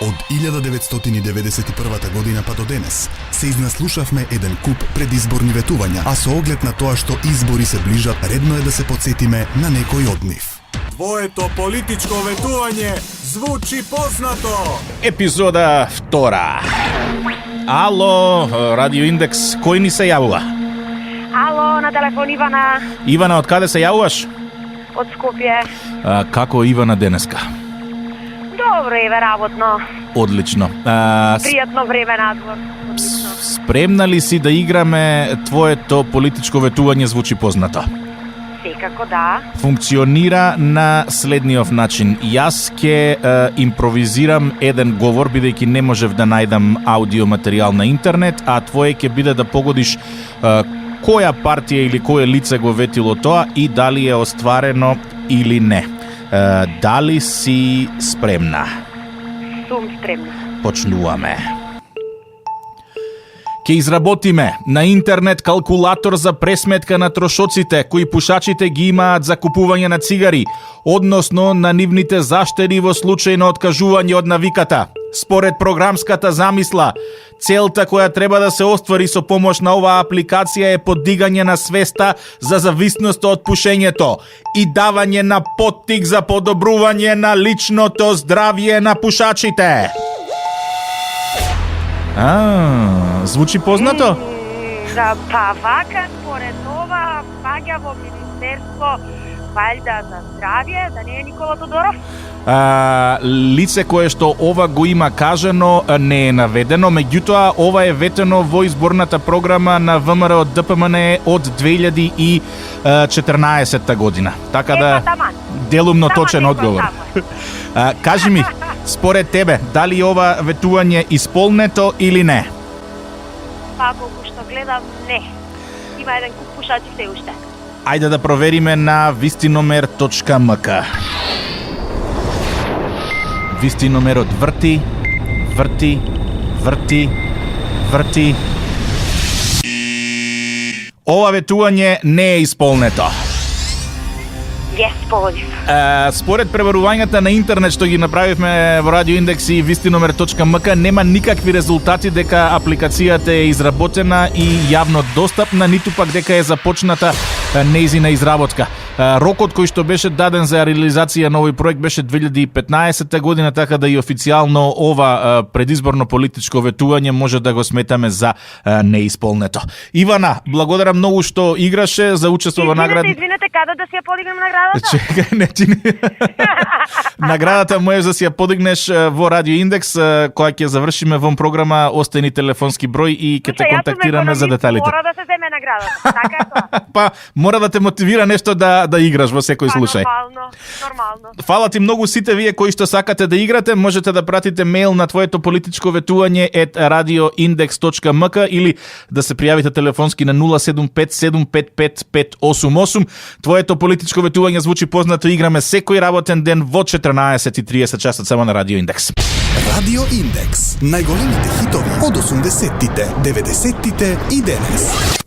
Од 1991 година па до денес се изнаслушавме еден куп предизборни ветувања, а со оглед на тоа што избори се ближат, редно е да се подсетиме на некој од нив. Твоето политичко ветување звучи познато. Епизода 2. Ало, Радио Индекс, кој ни се јавува? Ало, на телефон Ивана. Ивана, од каде се јавуваш? Од Скопје. Како Ивана денеска? Добро, еве, работно. Одлично. Пријатно време надвор. Одлично. Спремна ли си да играме твоето политичко ветување звучи познато? Секако да. Функционира на следниот начин. Јас ќе импровизирам еден говор, бидејќи не можев да најдам аудио материјал на интернет, а твое ќе биде да погодиш која партија или кое лице го ветило тоа и дали е остварено или не. Дали си спремна? Сум спремна. Почнуваме. Ке изработиме на интернет калкулатор за пресметка на трошоците кои пушачите ги имаат за купување на цигари, односно на нивните заштеди во случај на откажување од навиката. Според програмската замисла, целта која треба да се оствари со помош на оваа апликација е подигање на свеста за зависност од пушењето и давање на поттик за подобрување на личното здравје на пушачите. Звучи познато? Да, па вака, според ова, паѓа во Министерство валјда за здравје, да не е Никола Тодоров? Лице кое што ова го има кажано не е наведено, меѓутоа ова е ветено во изборната програма на ВМРО од ДПМН од 2014 година. Така да делумно точен одговор. Кажи ми, според тебе, дали ова ветување исполнето или не? Па, колку што гледам, не. Има еден куп пушачи се уште. Ајде да провериме на vistinomer.mk. Вистиномерот врти. Ова ветување не е исполнето. Половив. Според пребарувањата на интернет што ги направивме во Радио Индекс и vistinomer.mk, нема никакви резултати дека апликацијата е изработена и јавно достапна, ниту пак дека е започната нејзина изработка. Рокот кој што беше даден за реализација на овој проект беше 2015 година, така да и официјално ова предизборно политичко ветување може да го сметаме за неисполнето. Ивана, благодарам многу што играше за учество во награда. Извинете, каде да си ја подигнем наградата? Чекај, не ти не. Наградата можеш да си ја подигнеш во Радио Индекс, која ќе завршиме во програма, остани телефонски број и ќе те контактираме за деталите. Мора да се земе наградата, така е тоа. Па, мора да те мотивира нешто да играш во секој случај. Нормално. Фала ти многу сите вие кои што сакате да играте, можете да пратите мејл на твоето политичко ветување @radioindex.mk или да се пријавите телефонски на 075-755-588. Твоето политичко ветување звучи познато, играме секој работен ден во 14:30 часот само на Радио Индекс. Радио Индекс. Најголемите хитови од 80-тите, 90-тите и денес.